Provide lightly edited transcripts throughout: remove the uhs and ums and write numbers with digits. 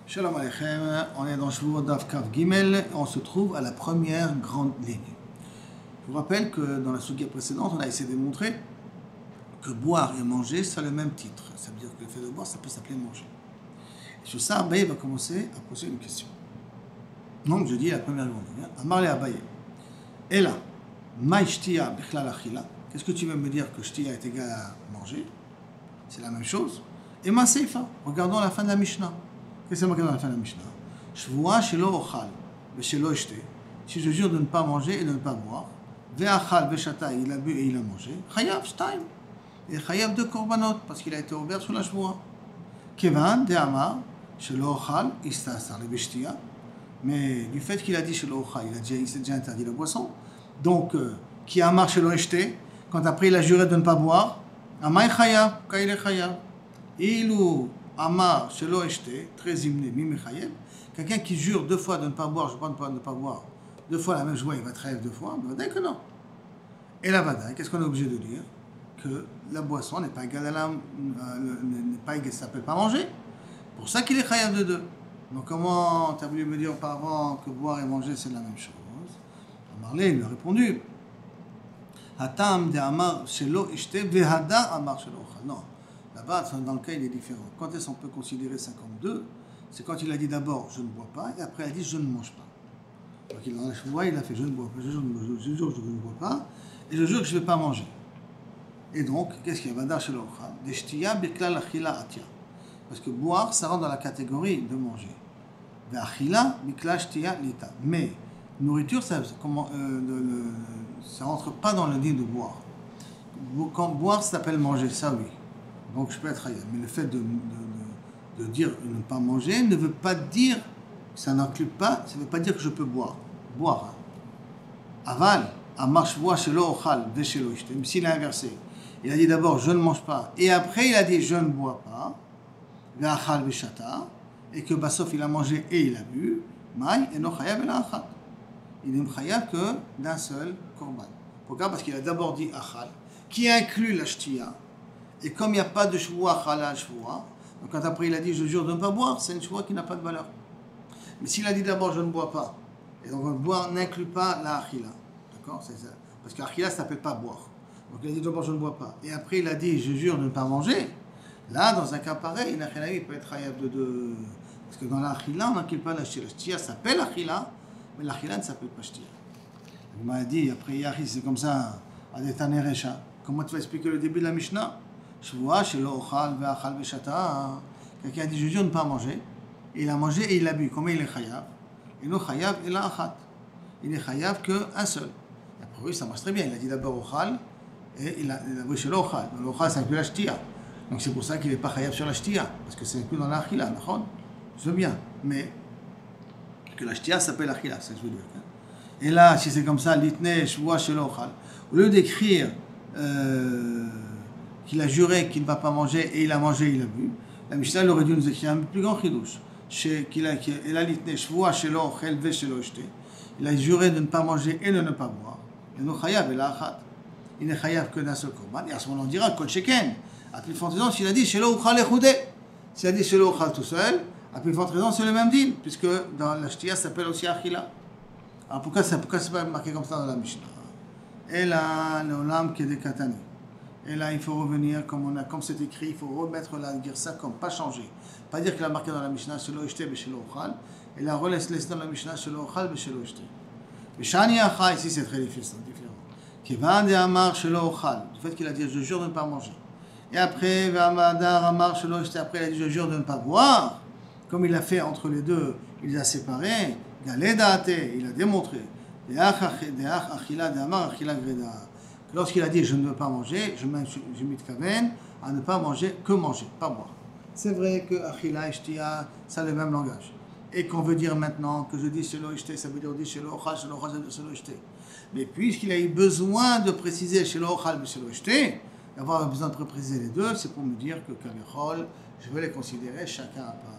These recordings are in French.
Shalom Aleichem, on est dans Shavuot Daf Kav Gimel, on se trouve à la première grande ligne. Je vous rappelle que dans la sugia précédente, on a essayé de montrer que boire et manger, c'est le même titre. Ça veut dire que le fait de boire, ça peut s'appeler manger. Et sur ça, Abaye va commencer à poser une question. Donc je dis la première grande ligne. Amar le Abaye. Et là, ma shtia bichlal achila. Qu'est-ce que tu veux me dire que shtia est égal à manger? C'est la même chose. Et ma seifa. Regardons la fin de la Mishnah. Qu'est-ce que c'est marqué dans la fin de la Mishnah? Shvua shelo ochal veshelo ishte. Si je jure de ne pas manger et de ne pas boire, ve'achal ve'shata, il a bu et il a mangé, chayav shtaim. Et chayav de korbanot, parce qu'il a été ouvert sous la shvua. Kevan de'amar shelo ochal istasar le beshtia. Mais du fait qu'il a dit shelo ochal, il s'est déjà interdit la boisson. Donc, qui amar shelo ishte, quand après il a juré de ne pas boire, amay chayav, quand il est chayav. Ilou Amar, Shelo Eshte, très hymné, Mimi Chayev, quelqu'un qui jure deux fois de ne pas boire, je ne pas ne pas boire, deux fois la même joie, il va être chayev deux fois, mais Vadaï que non. Et la Vadaï, qu'est-ce qu'on est obligé de dire? Que la boisson n'est pas égale à la. N'est pas égale, ça ne s'appelle pas manger. Pour ça qu'il est chayev de deux. Donc comment tu as voulu me dire auparavant que boire et manger c'est la même chose? Amarlé, il lui a répondu Hatam de Amar Shelo Eshte, Vehada Amar Shelo Ochal. Non. Là-bas, dans le cas, il est différent. Quand est-ce qu'on peut considérer 52? C'est quand il a dit d'abord je ne bois pas et après il a dit je ne mange pas. Donc dans la chevoie, il a fait je ne bois pas, je jure que je ne bois pas et je jure que je ne vais pas manger. Et donc, qu'est-ce qu'il y a? Badar shel ochal, deshtiya biklal achila atia. Parce que boire, ça rentre dans la catégorie de manger. Achila biklal shtiya lita. Mais nourriture, ça rentre pas dans le dit de boire. Quand boire, ça s'appelle manger, ça oui. Donc je peux être ailleurs. Mais le fait de dire ne pas manger ne veut pas dire, ça n'inclut pas, ça ne veut pas dire que je peux boire. Boire. Aval, amar shvua shelo ochal veshelo ishte. Même s'il a inversé. Il a dit d'abord je ne mange pas. Et après il a dit je ne bois pas. Ve'achal veshata. Et que Bassof il a mangé et il a bu. Maï eno chayav ela achal. Il n'est chayav que d'un seul korban. Pourquoi? Parce qu'il a d'abord dit achal, qui inclut la shtia. Et comme il n'y a pas de shvoua chala shvoua, donc quand après il a dit je jure de ne pas boire, c'est une shvoua qui n'a pas de valeur. Mais s'il a dit d'abord je ne bois pas, et donc boire n'inclut pas la achila, d'accord? C'est ça. Parce que achila ça s'appelle pas boire. Donc il a dit d'abord je ne bois pas, et après il a dit je jure de ne pas manger. Là, dans un cas pareil, une achila il peut être chayav de deux. Parce que dans la achila on n'inclut pas la shtia. La shtia s'appelle achila, mais la achila ne s'appelle pas shtia. Il m'a dit après Yahi c'est comme ça, à des taneresha. Comment tu vas expliquer le début de la Mishnah? Shvua shelo ochal ve'achal ve'shata. Quelqu'un a dit je jure de ne pas manger, et il a mangé et il a bu. Comment il est chayav? Et non chayav il a achat. Il est chayav qu'un seul. Et après oui ça marche très bien. Il a dit d'abord ochal et il a oui shelo ochal. L'ochal c'est inclus la shtia. Donc c'est pour ça qu'il n'est pas chayav sur la shtia parce que c'est inclus dans la achila. D'accord? Je veux bien, mais que la shtia s'appelle achila, c'est ce que je veux dire. Et là si c'est comme ça litne shvua shelo ochal, au lieu d'écrire qu'il a juré qu'il ne va pas manger et il a mangé, il a bu. La Mishnah aurait dû nous écrire un plus grand chidouche. Il a juré de ne pas manger et de ne pas boire. Et nous chayav et achat. Il n'est chayav que d'un seul korban. Et à ce moment-là, on dira kol sheken. À plus forte raison, s'il a dit shelo uchal echudé. S'il a dit shelo uchal tout seul, à plus forte raison, c'est le même deal, puisque dans la shtia, ça s'appelle aussi achila. Alors pourquoi c'est pas marqué comme ça dans la Mishnah? Et là, l'olam kedekatani. Et là, il faut revenir, comme c'est écrit, il faut remettre la girsa comme pas changer. Pas dire qu'il a marqué dans la Mishnah, shelo ishte b'shelo ochal, et la laisse dans la Mishnah, shelo ochal b'shelo ishte. B'shani acha, ici c'est très différent. Kevan de amar shelo ochal, du fait qu'il a dit je jure de ne pas manger. Et après, ve'amadar amar shelo ishte, après il a dit je jure de ne pas boire. Comme il a fait entre les deux, il les a séparés. Galedate, il a démontré. Lorsqu'il a dit je ne veux pas manger, je m'itkaven à ne pas manger, que manger, pas boire. C'est vrai que achila et shtia, ça a le même langage. Et qu'on veut dire maintenant que je dis shelo ishte, ça veut dire dit shelo ochal, ça veut dire shelo ishte. Mais puisqu'il a eu besoin de préciser shelo ochal et shelo ishte, d'avoir besoin de préciser les deux, c'est pour me dire que kavechol, je vais les considérer chacun à part.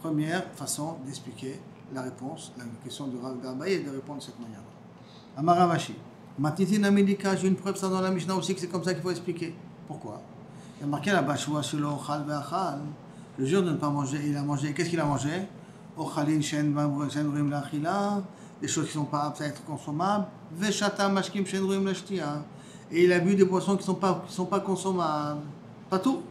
Première façon d'expliquer la réponse, la question de Rav Abaye et de répondre de cette manière-là. Amaravashi. Matiti Namidika, j'ai une preuve ça dans la Mishnah aussi que c'est comme ça qu'il faut expliquer. Pourquoi? Il y a marqué là-bas, Shvua shelo ochal ve'achal. je jure de ne pas manger. Il a mangé, qu'est-ce qu'il a mangé? Ochalin shen rim l'achila, des choses qui ne sont pas aptes à être consommables. Veshata mashkim shen rim l'ashtia. Et il a bu des boissons qui ne sont pas consommables. Pas tout.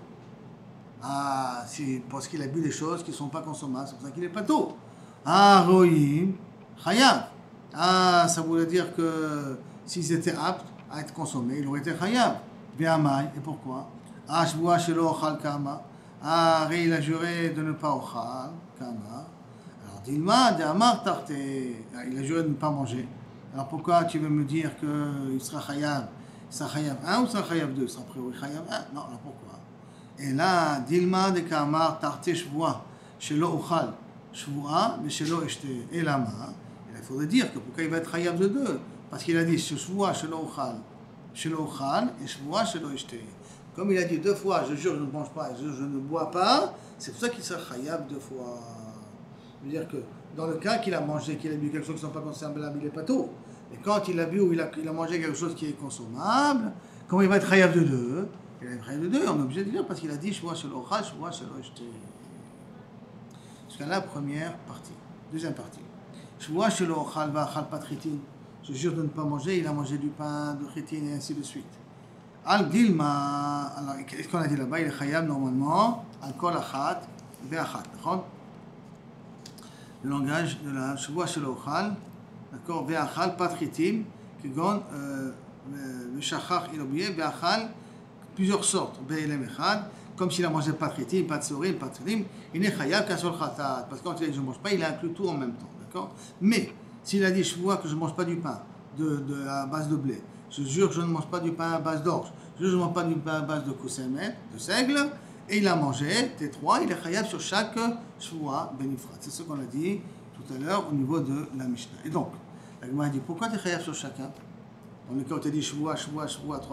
Ah, c'est parce qu'il a bu des choses qui ne sont pas consommables, c'est pour ça qu'il est pas tout. Ah, roïm, chayav. Ah, ça voulait dire que s'ils étaient aptes à être consommés, ils auraient été chayav. Ve'amai, et pourquoi? Ah, shvoa shelo ochal kama. Ah, il a juré de ne pas ochal kama. Alors, Dilma, de amar tarte. Il a juré de ne pas manger. Alors, pourquoi tu veux me dire qu'il sera chayav? Il sera chayav 1 ou il sera chayav 2? Il sera a priori chayav 1? Non, alors pourquoi? Et là, Dilma de kamar tarte shvoa shelo ochal. Shvoa, mais shelo eshte. Et lama. Il faudrait dire que pourquoi il va être chayav de 2? Parce qu'il a dit shvoa shelo ochal et shvoa shelo eshte. Comme il a dit 2 fois, je jure, je ne mange pas, je ne bois pas, c'est pour ça qu'il sera chayav 2 fois. Ça veut dire que dans le cas qu'il a mangé, qu'il a bu quelque chose qui ne sont pas consommables, il n'est pas tout. Et quand il a bu ou il a mangé quelque chose qui est consommable, comment il va être chayav de 2? Il va être chayav de 2, on est obligé de dire parce qu'il a dit shvoa shelo ochal, shvoa shelo eshte. Jusqu'à la première partie. Deuxième partie. Shvoa shelo ochal va'achal pat chitin. Je jure de ne pas manger, il a mangé du pain, de chitin et ainsi de suite. Al dilma, alors qu'est-ce qu'on a dit là-bas? Il est chayav normalement, al kol achat, ve'achat. D'accord? Le langage de la shvoa shelo ochal, d'accord? Ve'achal pat chitin, kegon, ve'shachach il a oublié, ve'achal, plusieurs sortes, be'elem echad. Comme s'il a mangé pas de chitim, pas de sorim, pas de trim, il n'est chayav qu'un seul khatat. Parce que quand il a dit je ne mange pas, il a inclus tout en même temps. D'accord? Mais s'il a dit je vois que je ne mange pas du pain à base de blé, je jure que je ne mange pas du pain à base d'orge, je jure que je ne mange pas du pain à base de koussemet, de seigle, et il a mangé, T3, il est chayav sur chaque shvoa benifrat. C'est ce qu'on a dit tout à l'heure au niveau de la Mishnah. Et donc, la Gemara dit pourquoi tu es chayav sur chacun? Dans le cas où tu as dit shvoa 3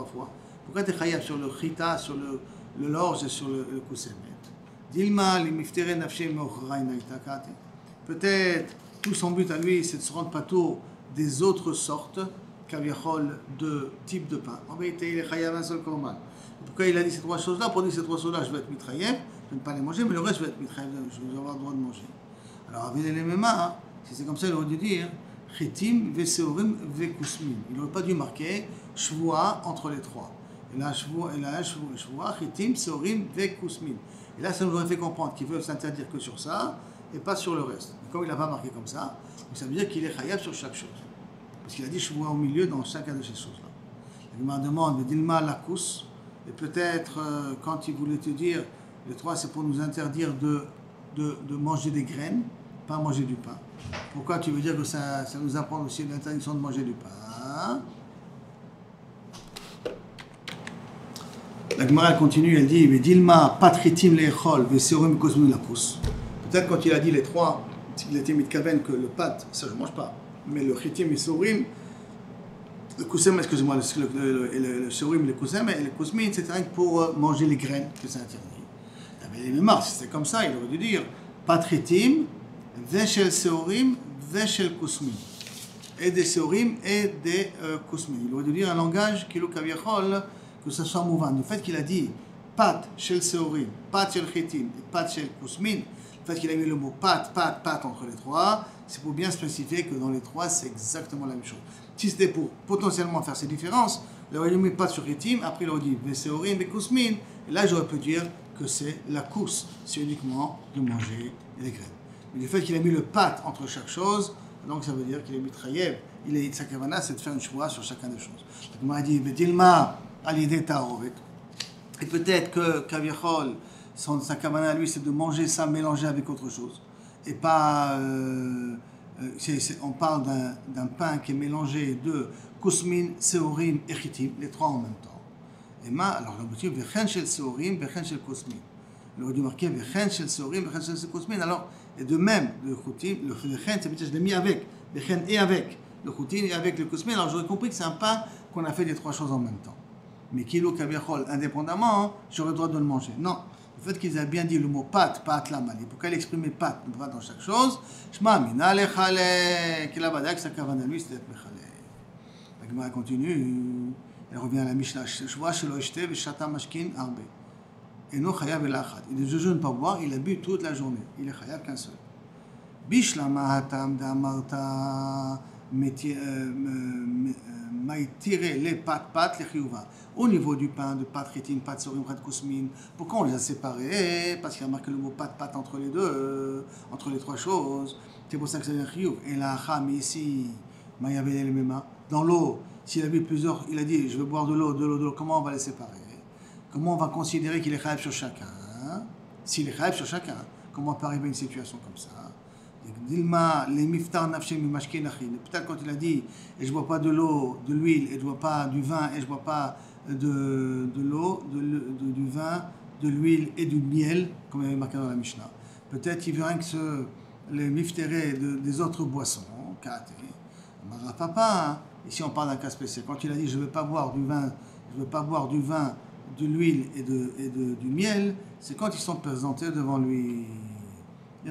fois, pourquoi tu es chayav sur le chita, sur l'orge et sur le koussemet? Dilma, li miftere nafshem meochraina itakate. Peut-être, tout son but à lui, c'est de se rendre patour des autres sortes, kaviachol, de types de pain. En vérité, il est chayav un seul korban. Pourquoi il a dit ces 3 choses-là? Pour dire ces 3 choses-là, je vais être mitrayev, je ne vais pas les manger, mais le reste, je vais être mitrayev, je vais avoir le droit de manger. Alors, avec les MMA, si c'est comme ça, il aurait dû dire chitim, veseorim, vekusmin. Il n'aurait pas dû marquer shvoa entre les 3. Et là, shvoa, chitim, seorim, vekusmin. Et là, ça nous aurait fait comprendre qu'il veut s'interdire que sur ça et pas sur le reste. Et comme il n'a pas marqué comme ça veut dire qu'il est chayav sur chaque chose. Parce qu'il a dit shvoa au milieu dans chacun de ces choses-là. Il me demande Dilma lakous, et peut-être quand il voulait te dire les 3, c'est pour nous interdire de manger des graines, pas manger du pain. Pourquoi tu veux dire que ça nous apprend aussi l'interdiction de manger du pain? La Gemara continue, elle dit Dilma patritim leechol veseorim kosmin lakous. Peut-être quand il a dit les 3, il était mitkaven que le pat, ça je ne mange pas, mais le chitim et seorim, le kousem, excusez-moi, le seorim, le kousem et le kousmin, c'est rien que pour manger les graines que c'est interdit. Il avait les mêmes si c'était comme ça, il aurait dû dire patritim, veshel seorim, veshel kousmin. Et des seorim et des kousmin. Il aurait dû dire un langage qui kaviachol, que ce soit mouvant. Le fait qu'il a dit pat shel seorim, pat shel chitim et pat shel kousmin, le fait qu'il a mis le mot pat entre les 3, c'est pour bien spécifier que dans les 3, c'est exactement la même chose. Si c'était pour potentiellement faire ces différences, il aurait mis pat sur chitim, après il aurait dit veseorim et kousmin, et là j'aurais pu dire que c'est la course, c'est uniquement de manger les graines. Mais le fait qu'il a mis le pat entre chaque chose, donc ça veut dire qu'il est mitrayev, sa kavana, c'est de faire une choix sur chacun des choses. Donc il m'a dit Dilma à l'idée ta'oret. Et peut-être que kaviachol, sa kavana à lui, c'est de manger ça mélangé avec autre chose. Et pas. On parle d'un pain qui est mélangé de kousmin, seorim et chitim, les 3 en même temps. Et alors le motif, vechen shel seorim, vechen shel kousmin. Il aurait dû marquer vechen shel seorim, vechen shel kousmin. Alors, et de même, le chitim, le vechen, ça veut dire je l'ai mis avec, vechen et avec le chitim et avec le kousmin. Alors j'aurais compris que c'est un pain qu'on a fait des 3 choses en même temps. Mais kilo kaviachol, indépendamment, j'aurais le droit de le manger. Non. Le fait qu'ils aient bien dit le mot pat la mali, pourquoi il exprimait pat dans chaque chose, shma mina lechale, qu'il a badak sa kavana lui, c'est d'être mechale. La Gemara continue, elle revient à la Mishnah, shvoa shelo eshte veshata mashkin arbe. et non chayav el achad. Il dit je jeûne pas boire, il a bu toute la journée. Il est chayav qu'un seul. Bishlama hatam d'amarta maïtiré les pat les chiyuva. Au niveau du pain, de pat rétine, pat sorim, pat kousmin, pourquoi on les a séparés? Parce qu'il y a marqué le mot pat entre les deux, entre les trois choses. C'est pour ça que c'est un chiyuv. Et la mais ici, maïabel el mema, dans l'eau, s'il a bu plusieurs, il a dit je veux boire de l'eau, comment on va les séparer? Comment on va considérer qu'il est chayav sur chacun? S'il est chayav sur chacun, comment peut arriver une situation comme ça? Dilma, les miftar nafshem mimashkin achin. Peut-être quand il a dit et je bois pas de l'eau, de l'huile, et je bois pas du vin, et je bois pas de l'eau, du vin, de l'huile et du miel, comme il avait marqué dans la Mishnah. Peut-être il veut rien que les miftérés des autres boissons, kate. Papa, ici on parle d'un cas spécial. Quand il a dit je ne veux pas boire du vin, de l'huile et du miel, c'est quand ils sont présentés devant lui. Il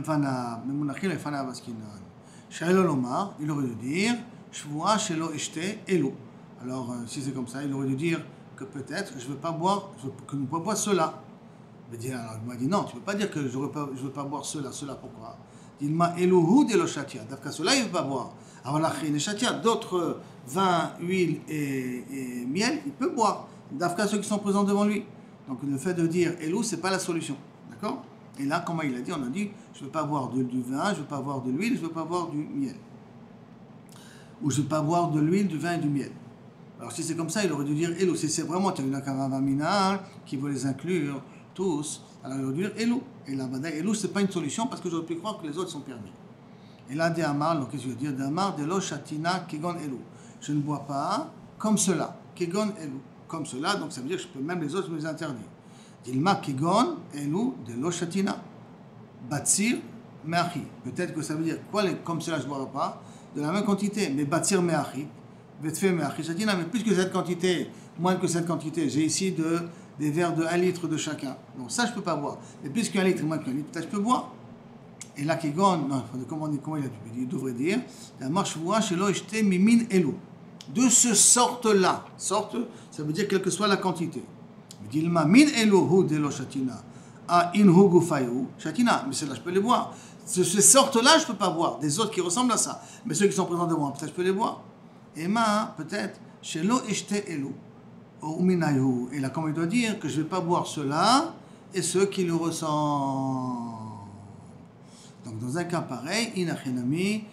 aurait dû dire Shvua shelo eshte elo. Alors, si c'est comme ça, il aurait dû dire que peut-être je ne veux pas boire, que ne pas boire cela. Alors, il m'a dit non, tu ne peux pas dire que je ne veux pas boire cela. Pourquoi? Il m'a elouhu de lo shatia. D'après cela, il ne veut pas boire. Alors, la chine shatia, d'autres vins, huile et miel, il peut boire. D'après ceux qui sont présents devant lui. Donc, le fait de dire elou, ce n'est pas la solution. D'accord? Et là, comment il a dit? On a dit, je ne veux pas boire du vin, je ne veux pas boire de l'huile, je ne veux pas boire du miel. Ou je ne veux pas boire de l'huile, du vin et du miel. Alors si c'est comme ça, il aurait dû dire Elou. Si c'est vraiment, tu as une akaravamina qui veut les inclure tous, alors il aurait dû dire Elou. Et là, Elou, ce n'est pas une solution parce que j'aurais pu croire que les autres sont permis. Et là, de Amar, alors qu'est-ce que je veux dire? De Amar, de lo shatina kegon Elou. Je ne bois pas comme cela, kegon Elou. Comme cela, donc ça veut dire que je peux même les autres me les interdire. Dilma kigon elu de lo shatina batsir meachi. Peut-être que ça veut dire quoi comme cela je ne boirai pas de la même quantité, mais batsir meachi, vetfe meachi shatina, mais plus que cette quantité, moins que cette quantité, j'ai ici des verres de 1 litre de chacun. Donc ça je ne peux pas boire. Mais plus qu'un litre, moins qu'un litre, peut-être je peux boire. Et là kigon, non, comment il a dit? Il devrait dire la marche voix chez lo eshte mimin elu. De ce sorte-là, sorte, ça veut dire quelle que soit la quantité. Dilma min elohu de lo shatina a inhu gufayu shatina, mais celles-là je peux les boire. Ces sortes-là je peux pas boire, des autres qui ressemblent à ça, mais ceux qui sont présents devant moi, peut-être je peux les boire. Et ma peut-être chez lo eshte elu ou minayu, et là comme il doit dire que je vais pas boire cela et ceux qui le ressemblent. Donc dans un cas pareil, inachinami,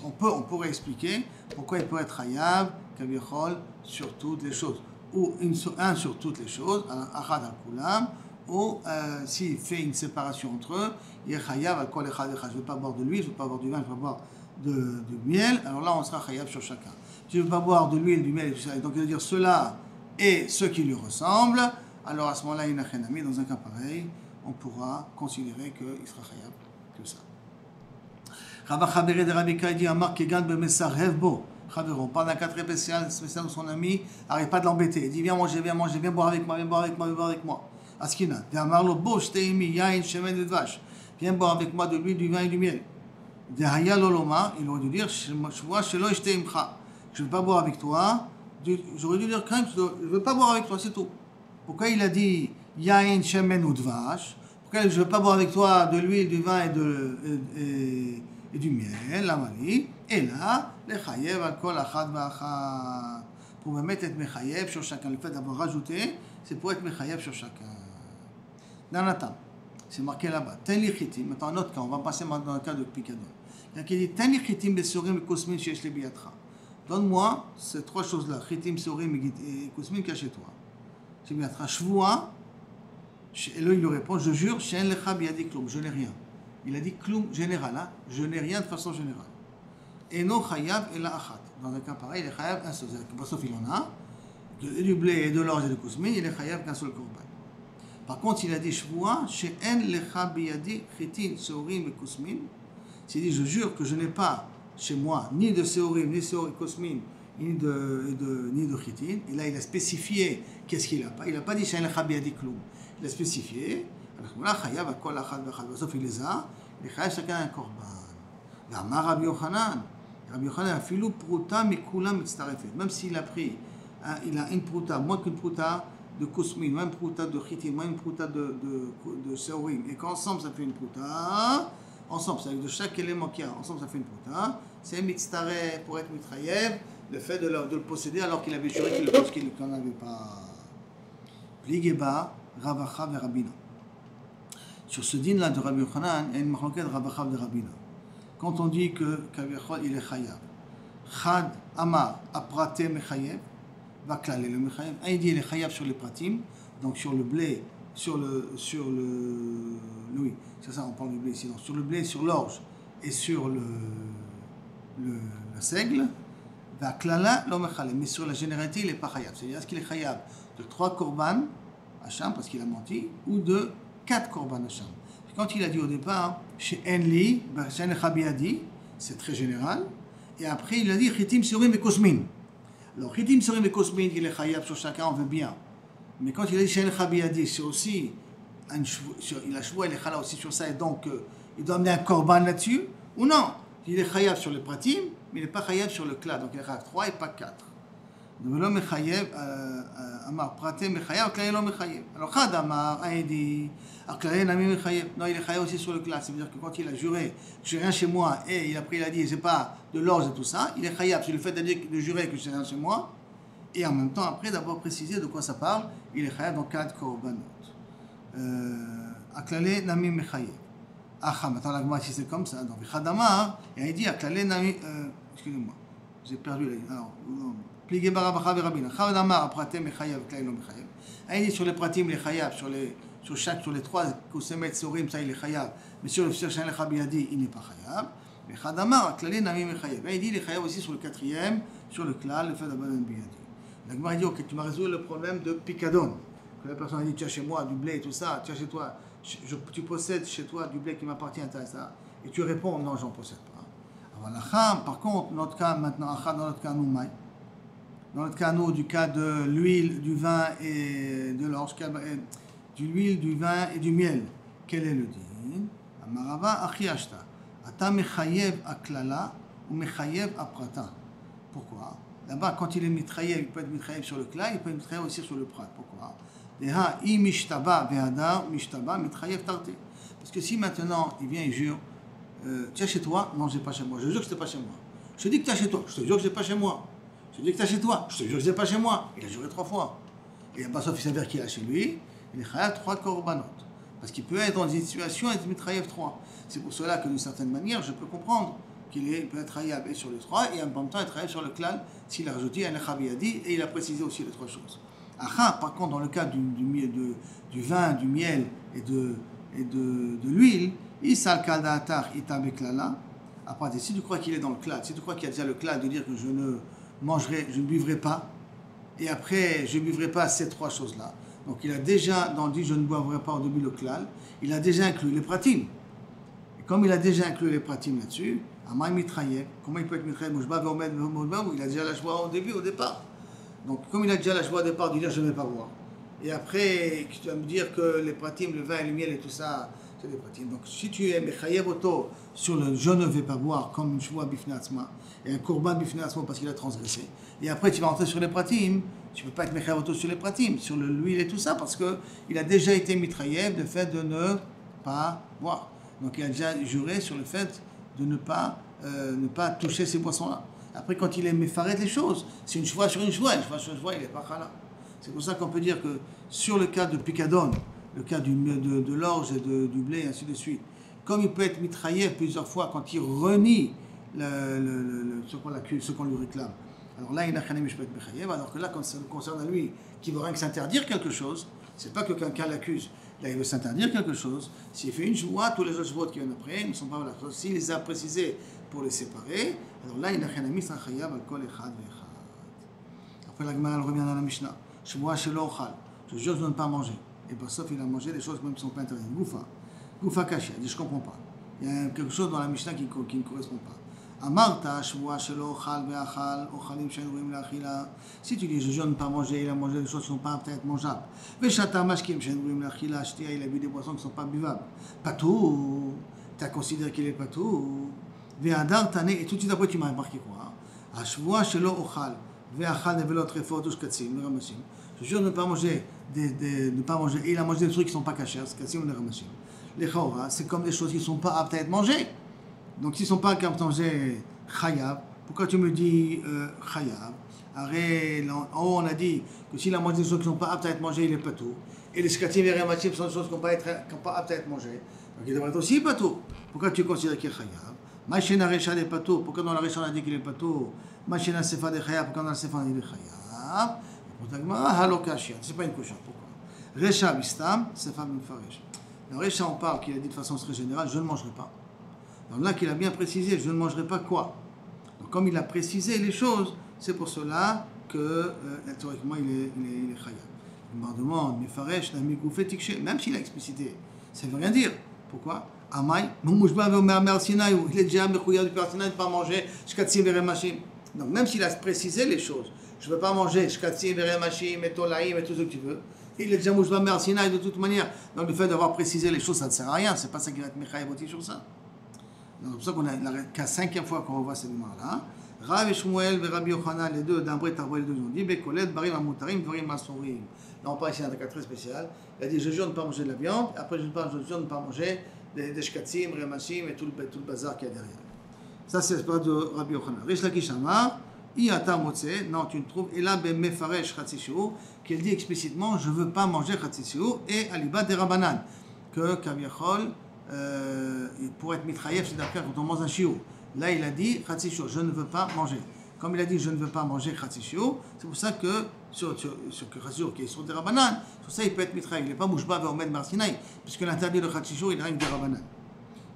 on pourrait expliquer pourquoi il peut être hayab kavichol sur toutes les choses. Ou un sur toutes les choses, achad al-kulam, ou s'il fait une séparation entre eux, il est chayav al-kol echad echad. Je ne veux pas boire de l'huile, je ne veux pas boire du vin, je ne veux pas boire du miel, alors là on sera chayav sur chacun. Si je ne veux pas boire de l'huile, du miel, et tout ça, donc il veut dire cela et ceux qui lui ressemblent, alors à ce moment-là, inachenami, dans un cas pareil, on pourra considérer qu'il sera chayav que ça. Rabba Chabere de Rabbi Kai dit Amar Kegan Bemessar Hevbo. On parle d'un cas très spécial de son ami, arrête pas de l'embêter. Il dit viens manger, viens boire avec moi. Askina, viens boire avec moi de l'huile, du vin et du miel. Il aurait dû dire je ne veux pas boire avec toi. J'aurais dû dire quand je ne veux pas boire avec toi, c'est tout. Pourquoi il a dit yain shemen ou dvash? Pourquoi je ne veux pas boire avec toi de l'huile, du vin et du miel, la mali, et là, les chayev al kol achad v'achad. Pour me mettre être mechayev sur chacun. Le fait d'avoir rajouté, c'est pour être mechayev sur chacun. Dans la table, c'est marqué là-bas. Ten li chitim. Maintenant, un autre cas, on va passer maintenant dans le cas de Picadon. Il y a qui dit Ten li chitim besorim et kosmin sheyesh le biyatra. Donne-moi ces trois choses-là, chitim, sorim et kosmin, qu'il y a chez toi. Chez biyatra. Shvua, et là, il lui répond je jure, she'en lecha biyadi klum, je n'ai rien. Il a dit kloum général, hein? Je n'ai rien de façon générale. Et non chayav et la achat. Dans un cas pareil, il est chayav un seul. Sauf il en a, du blé et de l'orge et de kousmin, il est chayav qu'un seul korban. Par contre, il a dit shvua, she'en lecha biyadi chitin, seorim et kousmin. Il dit je jure que je n'ai pas chez moi ni de seorim, ni de kousmin, ni de chitin. Et là, il a spécifié qu'est-ce qu'il n'a pas. Il n'a pas dit she'en lecha biyadi kloum. Il a spécifié. Là, chayav à kol achad v'achad. Sauf il les a, il chayav chacun un korban. Amar Rabbi Yochanan a filou pruta mikulam mitztarefet. Même s'il a pris, il a une pruta, moins qu'une pruta de kousmin, ou une prouta de chitim, ou une prouta de seorim, et qu'ensemble ça fait une prouta, ensemble, c'est de chaque élément qu'il y a, ensemble ça fait une prouta, c'est mitztare pour être mitrayev, le fait de le posséder alors qu'il avait juré qu'il n'en avait pas. Pligeba, Ravacha et Rabina. Sur ce din-là de Rabbi Yochanan, il y a une marloquette de Ravacha et Rabina. Quand on dit que Kaviachol il est chayav, Chad Amar Aprate Mechayev, Vaklal et le Mechayev, un il dit il est chayav sur les pratim, donc sur le blé, oui, c'est ça, on parle du blé ici, donc sur le blé, sur l'orge et sur le seigle, Vaklala lo Mechayev, mais sur la généralité il n'est pas chayav, c'est-à-dire est-ce qu'il est chayav de 3 korban Hacham parce qu'il a menti, ou de 4 korban Hacham. Quand il a dit au départ, chez Enli, c'est très général, et après il a dit Chitim Surim et Kosmin. Alors Chitim Surim et Kosmin, il est chayav sur chacun, on veut bien. Mais quand il a dit chez Enli, c'est aussi, il a choisi, il est chayav aussi sur ça, et donc il doit amener un korban là-dessus, ou non, il est chayav sur le pratim, mais il n'est pas chayav sur le klal, donc il est chayav 3 et pas 4. Donc l'homme mechayev, amar praté mechayev, klal l'homme mechayev. Alors Chad amar a dit, klal nami mechayev. Non, il est chayev aussi sur le klal. C'est-à-dire que quand il a juré, j'ai rien chez moi, et il a dit, c'est pas de l'orge et tout ça, il est chayev sur le fait de jurer que j'ai rien chez moi, et en même temps après d'avoir précisé de quoi ça parle, il est chayev dans 4 korbanot. Klal nami mechayev. Ah, maintenant la Gemara si c'est comme ça. Donc Chad amar, et il dit, klal nami, excusez-moi, j'ai perdu la. Alors, Pligé Barabacha et Rabina. Chad Amar Praté Mechayev, Klal lo Mechayev. Il dit sur les pratim, les chayav, sur les 3 Kosemet Sorim, ça il est chayav. Mais sur le Shen Lechabiadi, il n'est pas chayav. Mais Chad Amar, Klal Nami Mechayev. Il dit les chayav aussi sur le 4e, sur le klal, le fait d'Abadan Biadi. La Gemara dit, ok, tu m'as résolu le problème de Picadon. Que la personne a dit, tu as chez moi du blé et tout ça, tu as chez toi, tu possèdes chez toi du blé qui m'appartient, ça. Et tu réponds, non, j'en possède pas. Alors, par contre, notre cas maintenant, dans notre cas, nous, dans notre cas, nous, du cas de l'huile, du vin et de l'orge, de l'huile, du vin et du miel, quel est le din? Amarava achi ashta. Ata mechayev aklala ou mechayev aprata. Pourquoi? Là-bas, quand il est mitrayev, il peut être mitrayev sur le klal, il peut être mitrayev aussi sur le prat. Pourquoi? Deha i mishtaba ve'ada mishtaba mitrayev tarte. Parce que si maintenant il vient et jure, tu as chez toi? Non, je n'ai pas chez moi. Je jure que ce n'est pas chez moi. Je te dis que tu as chez toi. Je te jure que je n'ai pas chez moi. Je te dis que tu as chez toi. Je te jure que je n'ai pas chez moi. Il a juré 3 fois. Et pas sauf il s'avère qu'il a chez lui, il est chayav 3 korbanot. Parce qu'il peut être dans une situation et être mitrayev 3. C'est pour cela que d'une certaine manière, je peux comprendre qu'il peut être chayav et sur les 3 et en même temps être chayav sur le klal s'il a rajouté un echabiadi et il a précisé aussi les 3 choses. Aha, par contre, dans le cas du vin, du miel et de l'huile, Isal Kaldatar Itabeklala. Après, si tu crois qu'il est dans le klal, si tu crois qu'il y a déjà le klal de dire que je ne buvrai pas, et après je ne buvrai pas ces 3 choses-là. Donc il a déjà, dans le dit je ne boivrai pas au début le klal, il a déjà inclus les pratim. Et comme il a déjà inclus les pratim là-dessus, Amay mitrayev, comment il peut être mitrayev? Il a déjà la joie au départ. Donc comme il a déjà la joie au départ de dire je ne vais pas boire. Et après, tu vas me dire que les pratim, le vin et le miel et tout ça, c'est des pratim. Donc si tu es mechayev auto sur le je ne vais pas boire comme une joie bifnei atzma et un korban bifnei atzma parce qu'il a transgressé, et après tu vas entrer sur les pratim, tu ne peux pas être mechayev auto sur les pratim, sur l'huile et tout ça, parce qu'il a déjà été mitrayev de fait de ne pas boire. Donc il a déjà juré sur le fait de ne pas toucher ces boissons-là. Après, quand il est méfaret les choses, c'est une joie sur une joie, il n'est pas chala. C'est pour ça qu'on peut dire que sur le cas de Picadon, le cas de l'orge et du blé, et ainsi de suite, comme il peut être mitraillé plusieurs fois quand il renie ce qu'on lui réclame. Alors là, il n'a rien à être mechayev, alors que là, quand ça concerne à lui, qui veut rien que s'interdire quelque chose, c'est pas que quelqu'un l'accuse. Là, il veut s'interdire quelque chose. S'il fait une joie, tous les autres votes qui viennent après ne sont pas valables. S'il les a précisés pour les séparer, alors là, il n'a rien à mettre chayav al kol echad ve'echad. Après, la Gemara revient dans la Mishnah. Shvoa shelo ochal. Je jure de ne pas manger. Et bien, sauf il a mangé des choses même qui ne sont pas interdites. Goufa kashia. Il dit, je ne comprends pas. Il y a quelque chose dans la Mishnah qui ne correspond pas. Amarta, shvoa shelo ochal ve'achal, ochalim she'en la'achila. Si tu dis, je jure de ne pas manger, il a mangé des choses qui ne sont pas peut-être mangeables. Ve'shata mashkim she'en la'achila, shtia, il a bu des boissons qui ne sont pas buvables. Patou, tu as considéré qu'il est patou. Ve'adar tane, et tout de suite après, tu m'as remarqué quoi? Shvoa shelo ochal. Je je jure de ne pas manger, et il a mangé des trucs qui ne sont pas cachers, c'est comme les ramachim. Les chaora, c'est comme des choses qui ne sont pas aptes à être mangées. Donc s'ils ne sont pas aptes à être mangées, chayav, pourquoi tu me dis chayav? En haut, on a dit que s'il a mangé des choses qui ne sont pas aptes à être mangées, il est patou. Et les shkatim et les ramachim sont des choses qui ne sont pas aptes à être mangées. Donc il devrait être aussi patou. Pourquoi tu considères qu'il est chayav? Machina Recha est patou. Pourquoi dans la Recha on a dit qu'il est patou? Machina Sefa de chayav. Pourquoi dans la Sefa on a dit qu'il est chayav? Pour ta Gemara, halokashia. C'est pas une couche. Pourquoi? Recha bistam, Sefa m'faresh. Dans Recha on parle qu'il a dit de façon très générale, je ne mangerai pas. Donc là qu'il a bien précisé, je ne mangerai pas quoi? Donc comme il a précisé les choses, c'est pour cela que théoriquement il est chayav. Il me demande, m'faresh, même s'il a explicité, ça ne veut rien dire. Pourquoi? Amay, il est déjà mechouya du Père Sinaï de ne pas manger shkatzim veremashim. Donc même s'il a précisé les choses, je ne veux pas manger shkatzim veremashim et tolaïm et tout ce que tu veux, il est déjà mouchba Père Sinaï de toute manière. Donc le fait d'avoir précisé les choses, ça ne sert à rien. C'est pas ça qui va être mechayev aussi sur ça. Donc c'est pour ça qu'on a qu'à 5e fois qu'on revoit cette mémoire-là. Rav et Shmuel et Rabbi Yochanan, les deux, d'Ambré Tarbo, les deux, ils ont dit Bekolet, Barim Amutarim, Dvarim Masurim. Là on parle ici d'un cas très spécial. Il a dit je jure de ne pas manger de la viande, après je jure de ne pas manger des shkatzim, remashim et tout le bazar qu'il y a derrière. Ça c'est l'esprit de Rabbi Yochanan. Rish Lakish Amar, Iyata Motse, non tu ne trouves, et là ben Mefaresh Chatzishu, qui dit explicitement je ne veux pas manger Chatzishu, et Aliba de Rabanan, que Kaviachol, pour être mitraïef, c'est d'après quand on mange un chiou. Là il a dit Chatzishu, je ne veux pas manger. Comme il a dit je ne veux pas manger Chatzishu, c'est pour ça que sur Chatzishu qui est sur des Rabanan, sur ça il peut être mitraïef. Il n'est pas mouchba ve'omed Marsinaï, puisque l'interdit de Chatzishu il arrive des Rabanan.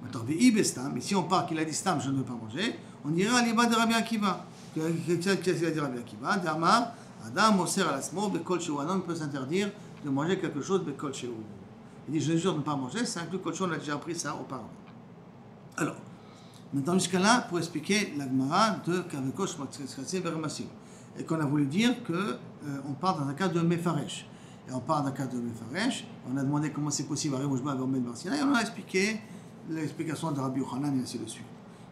Maintenant, mais si on parle qu'il a dit stam, je ne veux pas manger, on ira à l'Iba de Rabbi Akiva. Qu'est-ce qu'il a dit Rabbi Akiva? D'Amar, Adam, Moser al Asmo, Bekol Sheu. Un homme peut s'interdire de manger quelque chose, Bekol Sheu. Il dit je jure de ne pas manger, ça inclut Kol Sheu, on a déjà appris ça auparavant. Alors, maintenant jusqu'à là, pour expliquer la Gemara de Kavekosh, Matskatsé, Vermassim. Et qu'on a voulu dire qu'on parle dans un cas de Mefaresh. Et on parle d'un cas de Mefaresh, on a demandé comment c'est possible à Rémouchba, Vermed Marsina, et on a expliqué l'explication de Rabbi Yochanan et ainsi de suite.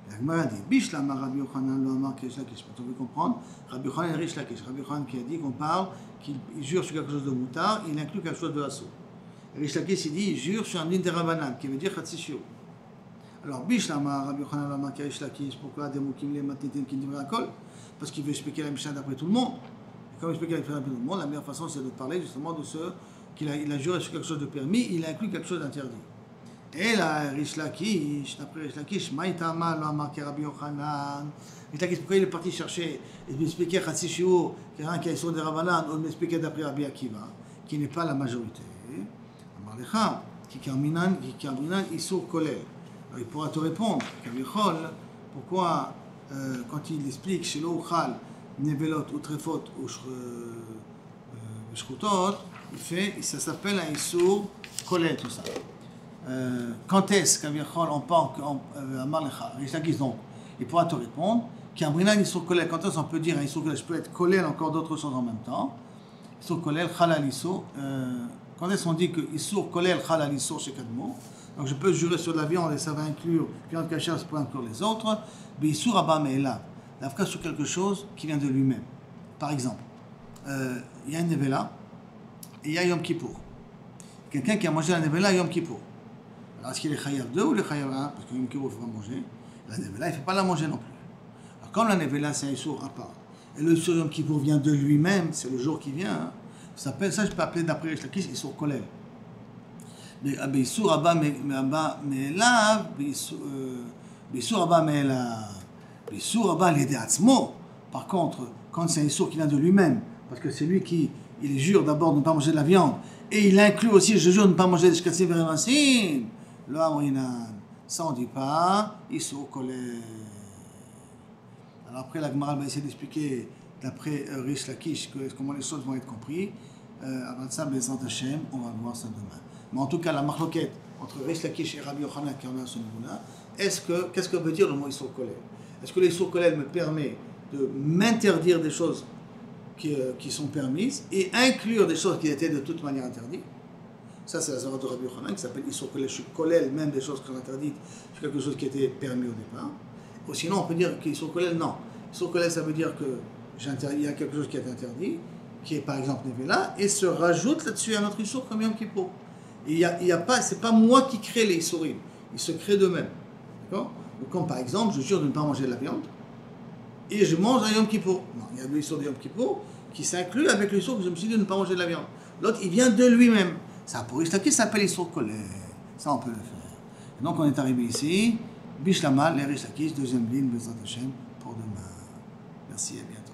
La Gemara dit Bishlam Rabbi Yochanan lo amar Rish Lakish. On veut comprendre Rabbi Yochanan et Rish Lakish. Rabbi Yochanan qui a dit qu'on parle, qu'il jure sur quelque chose de moutard, il inclut quelque chose de assaut. Rish Lakish il dit il jure sur un din de Rabanan qui veut dire Chatzishu. Alors Bishlam Rabbi Yochanan lo amar Rish Lakish. Pourquoi des mots qui me matnitin qui dit Kol? Parce qu'il veut expliquer la Mishnah d'après tout le monde. Et comme il explique la Mishnah d'après tout le monde, la meilleure façon c'est de parler justement de ce qu'il a juré sur quelque chose de permis, il a inclus quelque chose d'interdit. Et là, Rish Lakish, d'après Rish Lakish, Maïtama lo amar Rabbi Yochanan. Rish Lakish, pourquoi il est parti chercher et m'expliquer Chatzishu, quelqu'un qui est sur des Rabanan, ou m'expliquer d'après Rabbi Akiva, qui n'est pas la majorité. Amar Lecha, qui Karminan Isur Kolel. Alors il pourra te répondre, Kavichol, pourquoi quand il explique chez l'Ouchal, Nevelot, ou Trefot, ou Shrutot, ça s'appelle un Isur Kolel, tout ça. Quand est-ce qu'Aviachol on parle Amar Lecha, Rish Lakish donc, il pourra te répondre qu'Amrinan Isur Kolel, quand est-ce qu'on peut dire un Isur Kolel, je peux être Kolel encore d'autres choses en même temps. Isur Kolel, Chalal Isur, quand est-ce qu'on dit que Isur Kolel, Chalal Isur chez Kadmo, donc je peux jurer sur la viande et ça va inclure, viande cachère, ça peut inclure les autres, mais Isur Abba Me'ela, l'Afka sur quelque chose qui vient de lui-même. Par exemple, il y a une Nevela et il y a Yom Kippour. Quelqu'un qui a mangé la Nevela Yom Kippour. Alors, est-ce qu'il est chayav 2 ou le chayav 1? Parce que Yom Kippour, il ne faut pas manger. La nevela, il ne faut pas la manger non plus. Alors, comme la nevela, c'est un issour à part, et le issour Yom Kippour vient de lui-même, c'est le jour qui vient, ça, je peux appeler d'après Rish Lakish issour kolel. Mais issour abba me'elav, issour abba me'elav, issour abba l'idée atzmo. Par contre, quand c'est un issour qui vient de lui-même, parce que c'est lui qui il jure d'abord de ne pas manger de la viande, et il inclut aussi, je jure de ne pas manger des shkatzim veremashim, le amrinan, ça on ne dit pas, issour kolel. Alors après la Gemara va essayer d'expliquer d'après Rish Lakish comment les choses vont être comprises. Avant ça, Bezrat Hashem, on va voir ça demain. Mais en tout cas, la marloquette entre Rish Lakish et Rabbi Yochanan qui en a à ce niveau-là, qu'est-ce que veut dire le mot issour kolel? Est-ce que l'issour kolel me permet de m'interdire des choses qui sont permises et inclure des choses qui étaient de toute manière interdites? Ça, c'est la Zara de Rabbi Yochanan qui s'appelle issour kolel. Je kolel même des choses qui sont interdites sur quelque chose qui était permis au départ. Ou sinon, on peut dire qu'issour kolel, non. Issour kolel, ça veut dire qu'il y a quelque chose qui est interdit, qui est par exemple Nevela, et se rajoute là-dessus un autre Issour comme Yom Kippour. Il y a pas, c'est pas moi qui crée les Issourim, ils se créent d'eux-mêmes. D'accord? Ou comme par exemple, je jure de ne pas manger de la viande, et je mange un Yom Kippour. Non, il y a le Issour de Yom Kippour qui s'inclut avec le Issour que je me suis dit de ne pas manger de la viande. L'autre, il vient de lui-même. Ça pour qui s'appelle Issour Kolel. Ça, on peut le faire. Et donc, on est arrivé ici. Bishlama, l'Erish Lakish, deuxième ligne, Bezrat Hashem, pour demain. Merci, à bientôt.